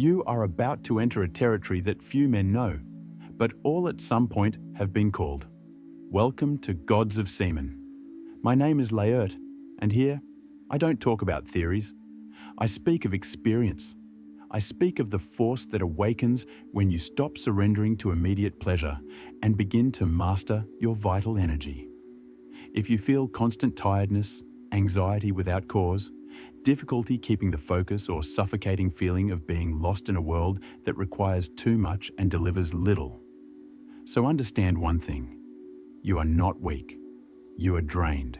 You are about to enter a territory that few men know, but all at some point have been called. Welcome to Gods of Semen. My name is Layert, and here, I don't talk about theories. I speak of experience. I speak of the force that awakens when you stop surrendering to immediate pleasure and begin to master your vital energy. If you feel constant tiredness, anxiety without cause, difficulty keeping the focus, or suffocating feeling of being lost in a world that requires too much and delivers little, so understand one thing: you are not weak, you are drained.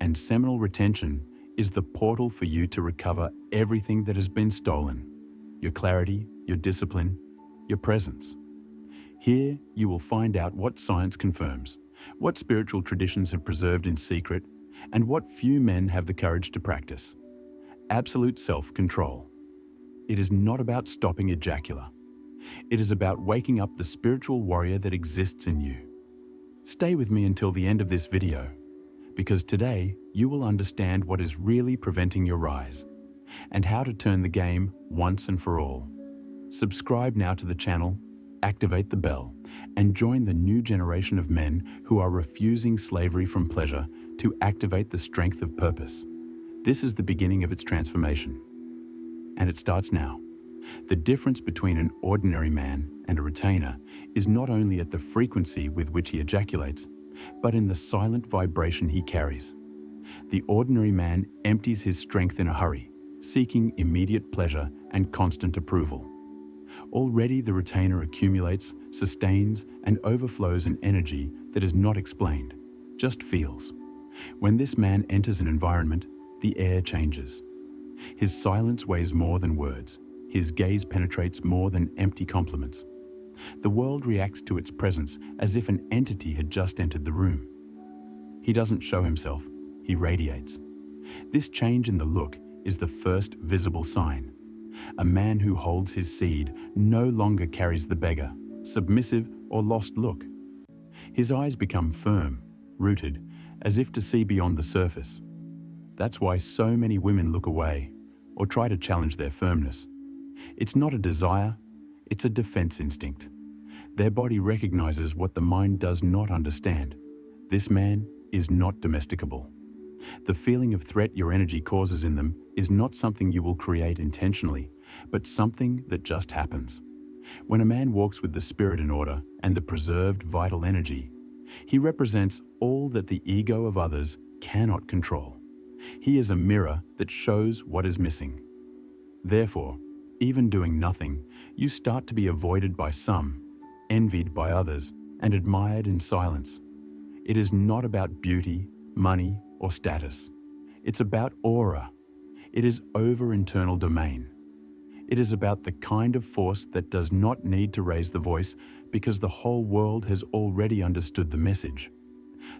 And seminal retention is the portal for you to recover everything that has been stolen: your clarity, your discipline, your presence. Here you will find out what science confirms, what spiritual traditions have preserved in secret, and what few men have the courage to practice. Absolute self-control. It is not about stopping ejacular. It is about waking up the spiritual warrior that exists in you. Stay with me until the end of this video, because today you will understand what is really preventing your rise, and how to turn the game once and for all. Subscribe now to the channel, activate the bell, and join the new generation of men who are refusing slavery from pleasure to activate the strength of purpose. This is the beginning of its transformation. And it starts now. The difference between an ordinary man and a retainer is not only at the frequency with which he ejaculates, but in the silent vibration he carries. The ordinary man empties his strength in a hurry, seeking immediate pleasure and constant approval. Already the retainer accumulates, sustains, and overflows an energy that is not explained, just feels. When this man enters an environment, the air changes. His silence weighs more than words. His gaze penetrates more than empty compliments. The world reacts to its presence as if an entity had just entered the room. He doesn't show himself, he radiates. This change in the look is the first visible sign. A man who holds his seed no longer carries the beggar, submissive, or lost look. His eyes become firm, rooted, as if to see beyond the surface. That's why so many women look away or try to challenge their firmness. It's not a desire, it's a defense instinct. Their body recognizes what the mind does not understand. This man is not domesticable. The feeling of threat your energy causes in them is not something you will create intentionally, but something that just happens. When a man walks with the spirit in order and the preserved vital energy, he represents all that the ego of others cannot control. He is a mirror that shows what is missing. Therefore, even doing nothing, you start to be avoided by some, envied by others, and admired in silence. It is not about beauty, money, or status. It's about aura. It is over internal domain. It is about the kind of force that does not need to raise the voice because the whole world has already understood the message.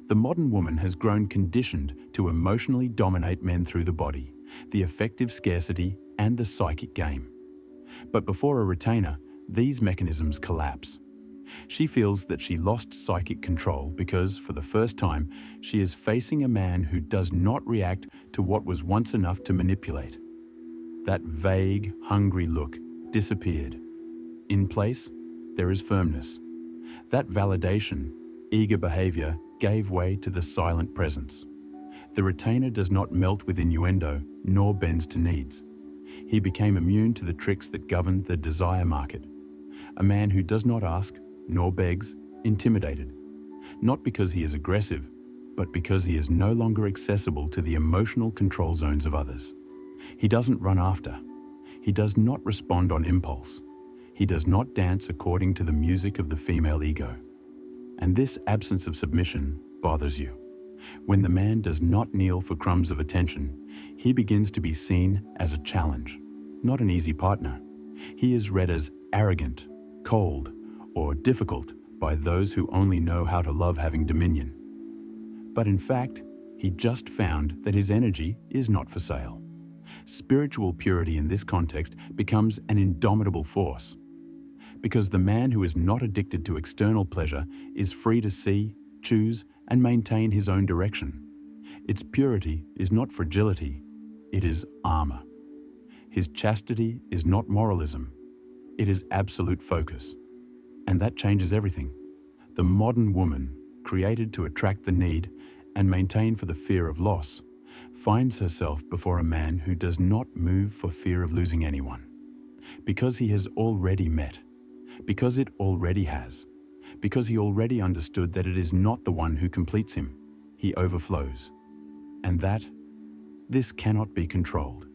The modern woman has grown conditioned to emotionally dominate men through the body, the affective scarcity, and the psychic game. But before a retainer, these mechanisms collapse. She feels that she lost psychic control because, for the first time, she is facing a man who does not react to what was once enough to manipulate. That vague, hungry look disappeared. In place, there is firmness. That validation, eager behavior gave way to the silent presence. The retainer does not melt with innuendo, nor bends to needs. He became immune to the tricks that govern the desire market. A man who does not ask, nor begs, intimidated. Not because he is aggressive, but because he is no longer accessible to the emotional control zones of others. He doesn't run after. He does not respond on impulse. He does not dance according to the music of the female ego. And this absence of submission bothers you. When the man does not kneel for crumbs of attention, he begins to be seen as a challenge, not an easy partner. He is read as arrogant, cold, or difficult by those who only know how to love having dominion. But in fact, he just found that his energy is not for sale. Spiritual purity in this context becomes an indomitable force, because the man who is not addicted to external pleasure is free to see, choose, and maintain his own direction. Its purity is not fragility, it is armor. His chastity is not moralism. It is absolute focus. And that changes everything. The modern woman, created to attract the need and maintain for the fear of loss, finds herself before a man who does not move for fear of losing anyone. Because he has already met. Because it already has. Because he already understood that it is not the one who completes him. He overflows. And this cannot be controlled.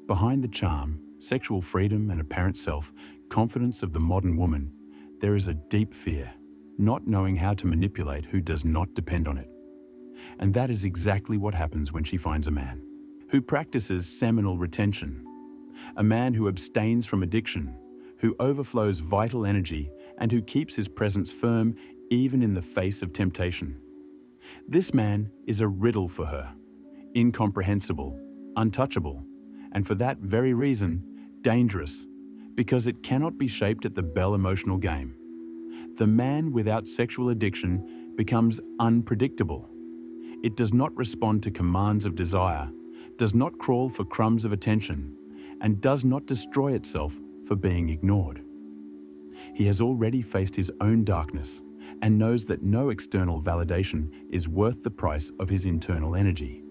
Behind the charm, sexual freedom and apparent self-confidence of the modern woman, there is a deep fear, not knowing how to manipulate who does not depend on it. And that is exactly what happens when she finds a man who practices seminal retention, a man who abstains from addiction, who overflows vital energy, and who keeps his presence firm even in the face of temptation. This man is a riddle for her, incomprehensible, untouchable, and for that very reason, dangerous, because it cannot be shaped at the bell emotional game. The man without sexual addiction becomes unpredictable. It does not respond to commands of desire, does not crawl for crumbs of attention, and does not destroy itself for being ignored. He has already faced his own darkness and knows that no external validation is worth the price of his internal energy.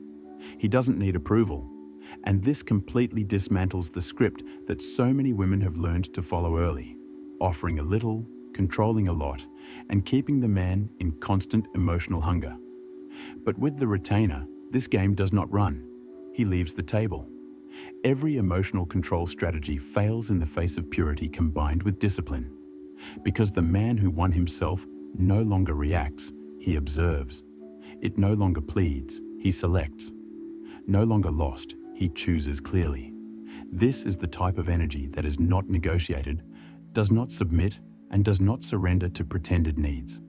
He doesn't need approval, and this completely dismantles the script that so many women have learned to follow early, offering a little, controlling a lot, and keeping the man in constant emotional hunger. But with the retainer, this game does not run. He leaves the table. Every emotional control strategy fails in the face of purity combined with discipline. Because the man who won himself no longer reacts, he observes. It no longer pleads, he selects. No longer lost, he chooses clearly. This is the type of energy that is not negotiated, does not submit, and does not surrender to pretended needs.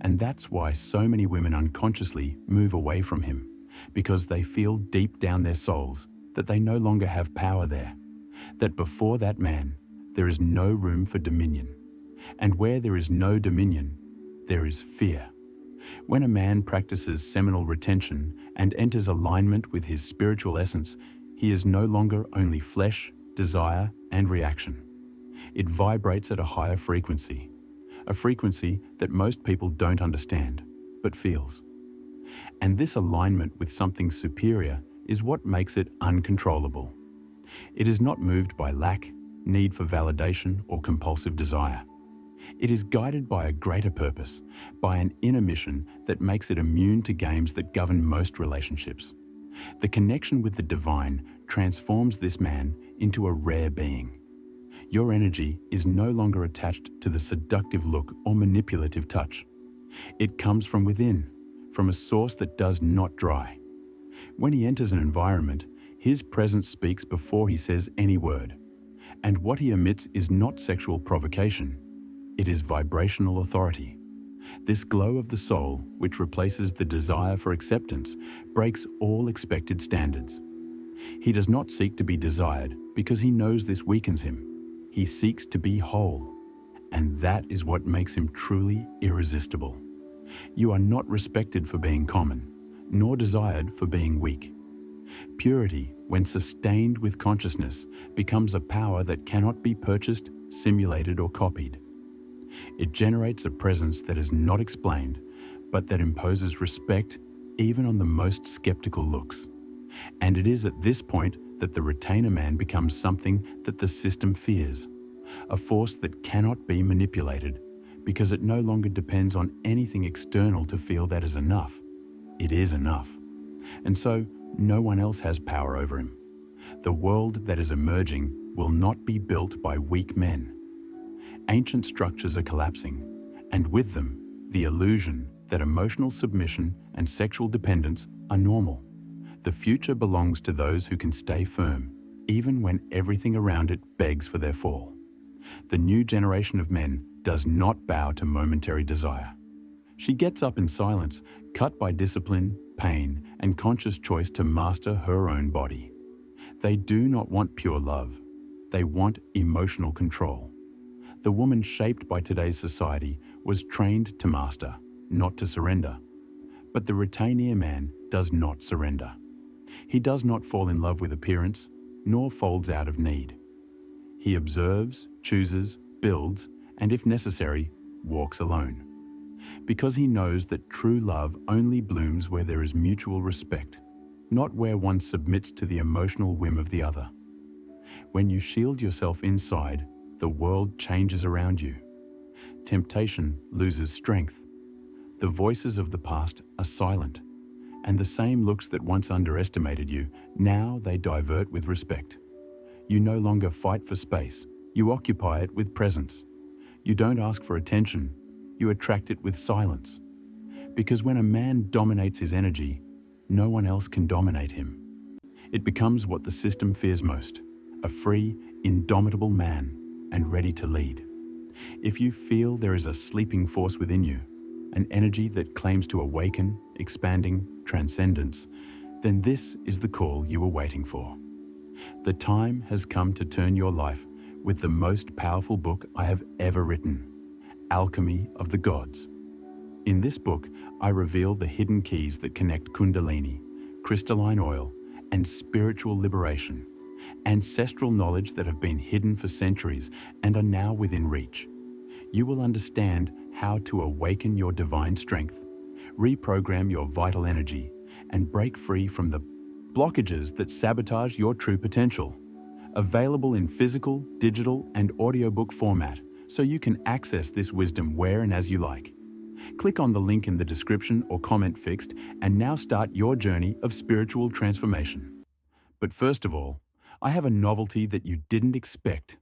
And that's why so many women unconsciously move away from him, because they feel deep down their souls that they no longer have power there, that before that man, there is no room for dominion. And where there is no dominion, there is fear. When a man practices seminal retention and enters alignment with his spiritual essence, he is no longer only flesh, desire, and reaction. It vibrates at a higher frequency, a frequency that most people don't understand, but feels. And this alignment with something superior is what makes it uncontrollable. It is not moved by lack, need for validation, or compulsive desire. It is guided by a greater purpose, by an inner mission that makes it immune to games that govern most relationships. The connection with the divine transforms this man into a rare being. Your energy is no longer attached to the seductive look or manipulative touch. It comes from within, from a source that does not dry. When he enters an environment, his presence speaks before he says any word. And what he emits is not sexual provocation. It is vibrational authority. This glow of the soul, which replaces the desire for acceptance, breaks all expected standards. He does not seek to be desired because he knows this weakens him. He seeks to be whole, and that is what makes him truly irresistible. You are not respected for being common, nor desired for being weak. Purity, when sustained with consciousness, becomes a power that cannot be purchased, simulated, or copied. It generates a presence that is not explained, but that imposes respect even on the most skeptical looks. And it is at this point that the retainer man becomes something that the system fears, a force that cannot be manipulated, because it no longer depends on anything external to feel that is enough. It is enough. And so, no one else has power over him. The world that is emerging will not be built by weak men. Ancient structures are collapsing, and with them, the illusion that emotional submission and sexual dependence are normal. The future belongs to those who can stay firm, even when everything around it begs for their fall. The new generation of men does not bow to momentary desire. She gets up in silence, cut by discipline, pain, and conscious choice to master her own body. They do not want pure love. They want emotional control. The woman shaped by today's society was trained to master, not to surrender. But the retainer man does not surrender. He does not fall in love with appearance. nor folds out of need. He observes, chooses, builds, and if necessary, walks alone. Because he knows that true love only blooms where there is mutual respect, not where one submits to the emotional whim of the other. When you shield yourself inside, the world changes around you. Temptation loses strength. The voices of the past are silent, and the same looks that once underestimated you, now they divert with respect. You no longer fight for space, you occupy it with presence. You don't ask for attention, you attract it with silence. Because when a man dominates his energy, no one else can dominate him. It becomes what the system fears most, a free, indomitable man and ready to lead. If you feel there is a sleeping force within you, an energy that claims to awaken, expanding, transcendence, then this is the call you were waiting for. The time has come to turn your life with the most powerful book I have ever written, Alchemy of the Gods. In this book, I reveal the hidden keys that connect Kundalini, crystalline oil, and spiritual liberation, ancestral knowledge that have been hidden for centuries and are now within reach. You will understand how to awaken your divine strength, reprogram your vital energy, and break free from the blockages that sabotage your true potential. Available in physical, digital, and audiobook format, so you can access this wisdom where and as you like. Click on the link in the description or comment fixed and now start your journey of spiritual transformation. But first of all, I have a novelty that you didn't expect.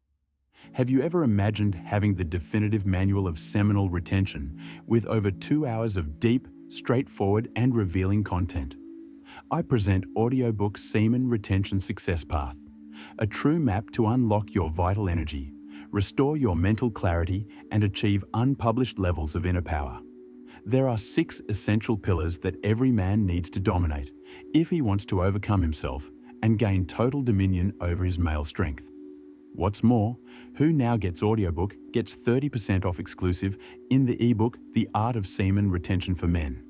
Have you ever imagined having the definitive manual of seminal retention with over 2 hours of deep, straightforward, and revealing content? I present audiobook Semen Retention Success Path, a true map to unlock your vital energy, restore your mental clarity, and achieve unpublished levels of inner power. There are 6 essential pillars that every man needs to dominate if he wants to overcome himself and gain total dominion over his male strength. What's more, who now gets audiobook gets 30% off exclusive in the ebook The Art of Semen Retention for Men,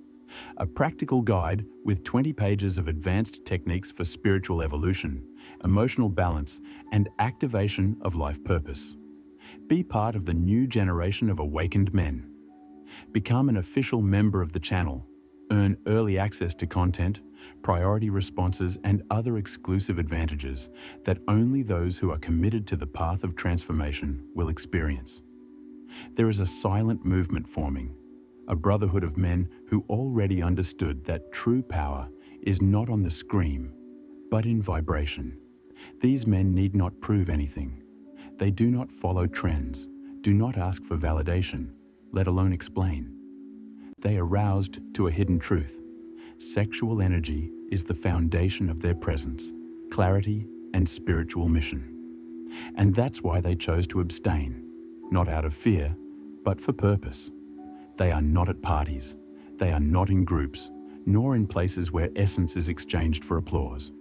a practical guide with 20 pages of advanced techniques for spiritual evolution, emotional balance, and activation of life purpose. Be part of the new generation of awakened men. Become an official member of the channel, earn early access to content, priority responses, and other exclusive advantages that only those who are committed to the path of transformation will experience. There is a silent movement forming, a brotherhood of men who already understood that true power is not on the scream, but in vibration. These men need not prove anything. They do not follow trends, do not ask for validation, let alone explain. They are roused to a hidden truth. Sexual energy is the foundation of their presence, clarity, and spiritual mission. And that's why they chose to abstain, not out of fear, but for purpose. They are not at parties. They are not in groups, nor in places where essence is exchanged for applause.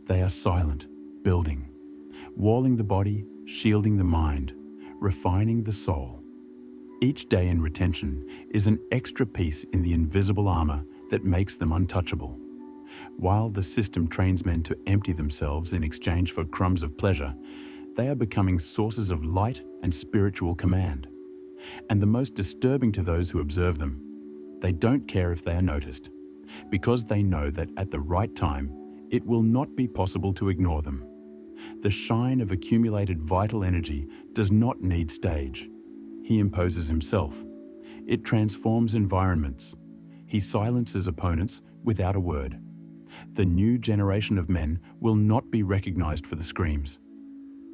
They are silent, building, walling the body, shielding the mind, refining the soul. Each day in retention is an extra piece in the invisible armor that makes them untouchable. While the system trains men to empty themselves in exchange for crumbs of pleasure, they are becoming sources of light and spiritual command. And the most disturbing to those who observe them, they don't care if they are noticed, because they know that at the right time, it will not be possible to ignore them. The shine of accumulated vital energy does not need stage. He imposes himself. It transforms environments. He silences opponents without a word. The new generation of men will not be recognized for the screams,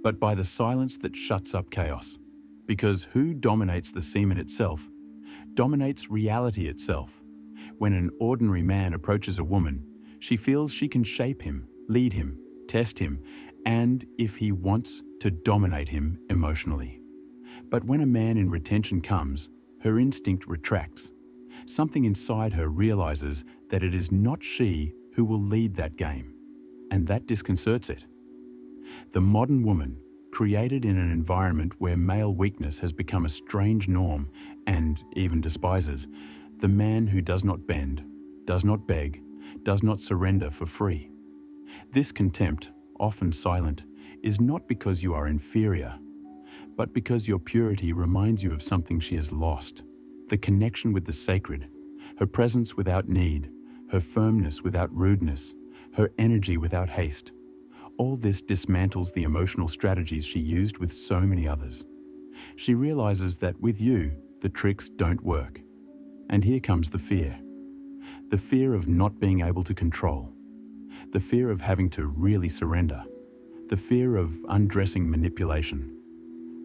but by the silence that shuts up chaos. Because who dominates the semen itself dominates reality itself. When an ordinary man approaches a woman, she feels she can shape him, lead him, test him, and, if he wants, to dominate him emotionally. But when a man in retention comes, her instinct retracts. Something inside her realizes that it is not she who will lead that game, and that disconcerts it. The modern woman, created in an environment where male weakness has become a strange norm and even despises, the man who does not bend, does not beg, does not surrender for free. This contempt, often silent, is not because you are inferior, but because your purity reminds you of something she has lost: the connection with the sacred, her presence without need, her firmness without rudeness, her energy without haste. All this dismantles the emotional strategies she used with so many others. She realizes that with you, the tricks don't work. And here comes the fear. The fear of not being able to control. The fear of having to really surrender. The fear of undressing manipulation.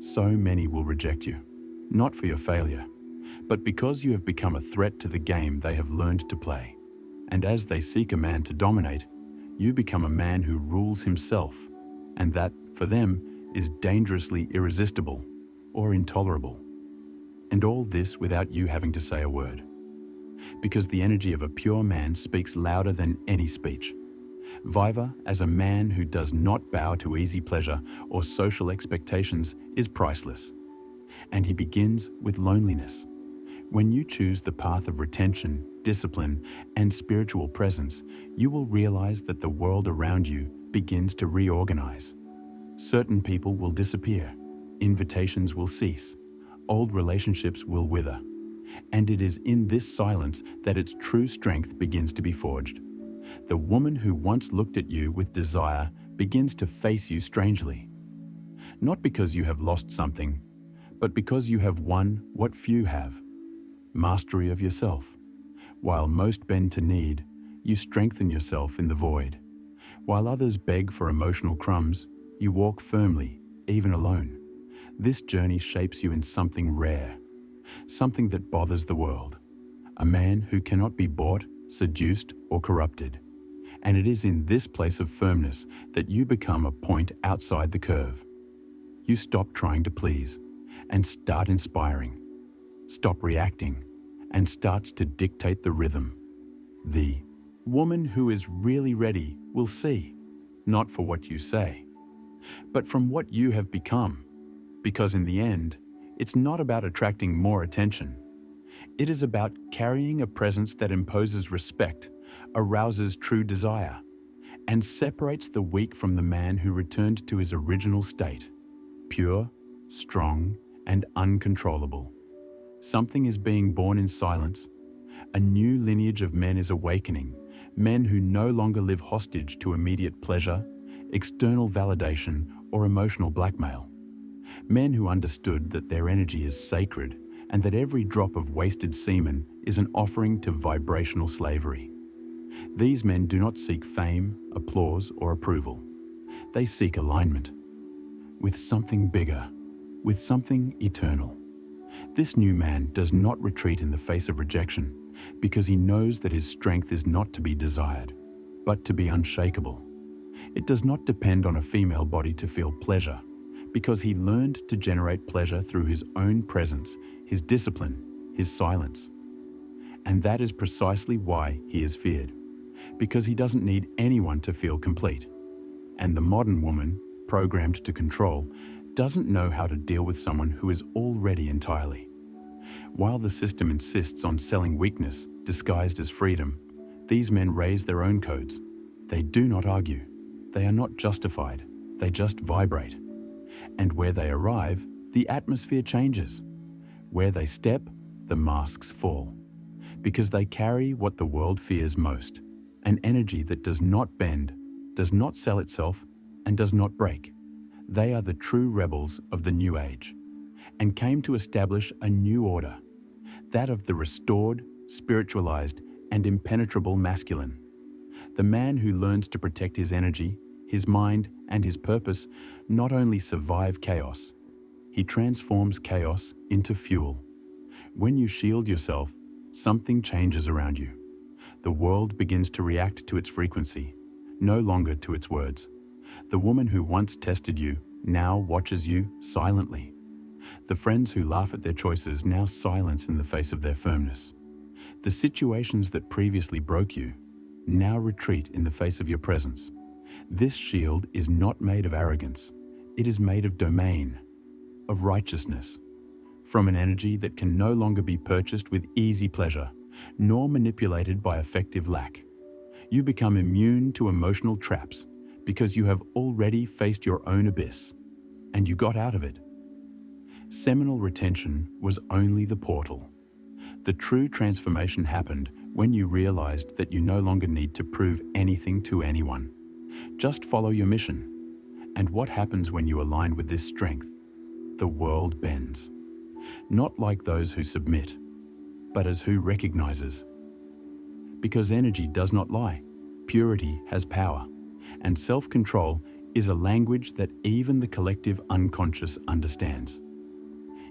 So many will reject you, not for your failure, but because you have become a threat to the game they have learned to play. And as they seek a man to dominate, you become a man who rules himself, and that, for them, is dangerously irresistible or intolerable. And all this without you having to say a word. Because the energy of a pure man speaks louder than any speech. Viva, as a man who does not bow to easy pleasure or social expectations, is priceless. And he begins with loneliness. When you choose the path of retention, discipline, and spiritual presence, you will realize that the world around you begins to reorganize. Certain people will disappear, invitations will cease, old relationships will wither. And it is in this silence that its true strength begins to be forged. The woman who once looked at you with desire begins to face you strangely. Not because you have lost something, but because you have won what few have: mastery of yourself. While most bend to need, you strengthen yourself in the void. While others beg for emotional crumbs, you walk firmly, even alone. This journey shapes you in something rare, something that bothers the world. A man who cannot be bought, seduced, or corrupted. And it is in this place of firmness that you become a point outside the curve. You stop trying to please and start inspiring. Stop reacting and starts to dictate the rhythm. The woman who is really ready will see, not for what you say, but from what you have become. Because in the end, it's not about attracting more attention. It is about carrying a presence that imposes respect, arouses true desire, and separates the weak from the man who returned to his original state, pure, strong, and uncontrollable. Something is being born in silence. A new lineage of men is awakening, men who no longer live hostage to immediate pleasure, external validation, or emotional blackmail. Men who understood that their energy is sacred and that every drop of wasted semen is an offering to vibrational slavery. These men do not seek fame, applause, or approval. They seek alignment with something bigger, with something eternal. This new man does not retreat in the face of rejection because he knows that his strength is not to be desired, but to be unshakable. It does not depend on a female body to feel pleasure because he learned to generate pleasure through his own presence, his discipline, his silence. And that is precisely why he is feared, because he doesn't need anyone to feel complete. And the modern woman, programmed to control, doesn't know how to deal with someone who is already entirely. While the system insists on selling weakness disguised as freedom, these men raise their own codes. They do not argue. They are not justified. They just vibrate. And where they arrive, the atmosphere changes. Where they step, the masks fall. Because they carry what the world fears most: an energy that does not bend, does not sell itself, and does not break. They are the true rebels of the New Age, and came to establish a new order, that of the restored, spiritualized, and impenetrable masculine. The man who learns to protect his energy, his mind, and his purpose not only survive chaos, he transforms chaos into fuel. When you shield yourself, something changes around you. The world begins to react to its frequency, no longer to its words. The woman who once tested you now watches you silently. The friends who laugh at their choices now silence in the face of their firmness. The situations that previously broke you now retreat in the face of your presence. This shield is not made of arrogance. It is made of domain, of righteousness, from an energy that can no longer be purchased with easy pleasure, nor manipulated by effective lack. You become immune to emotional traps because you have already faced your own abyss, and you got out of it. Seminal retention was only the portal. The true transformation happened when you realized that you no longer need to prove anything to anyone. Just follow your mission. And what happens when you align with this strength? The world bends. Not like those who submit, but as who recognizes. Because energy does not lie, purity has power, and self-control is a language that even the collective unconscious understands.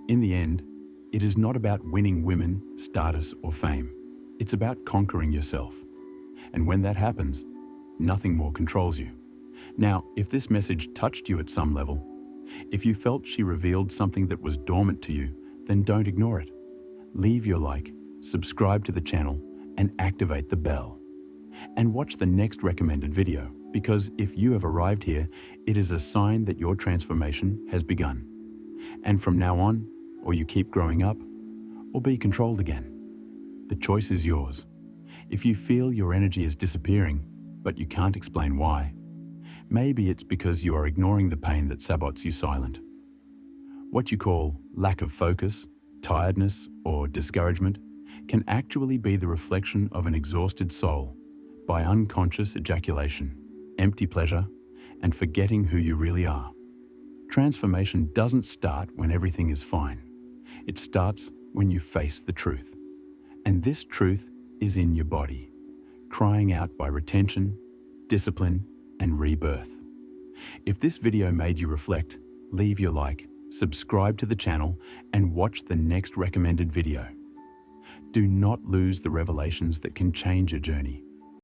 In the end, it is not about winning women, status, or fame. It's about conquering yourself. And when that happens, nothing more controls you. Now, if this message touched you at some level, if you felt she revealed something that was dormant to you, then don't ignore it. Leave your like, subscribe to the channel, and activate the bell. And watch the next recommended video, because if you have arrived here, it is a sign that your transformation has begun. And from now on, or you keep growing up, or be controlled again. The choice is yours. If you feel your energy is disappearing, but you can't explain why, maybe it's because you are ignoring the pain that sabots you silent. What you call lack of focus, tiredness, or discouragement can actually be the reflection of an exhausted soul by unconscious ejaculation, empty pleasure, and forgetting who you really are. Transformation doesn't start when everything is fine. It starts when you face the truth. And this truth is in your body, crying out by retention, discipline, and rebirth. If this video made you reflect, leave your like, subscribe to the channel, and watch the next recommended video. Do not lose the revelations that can change your journey.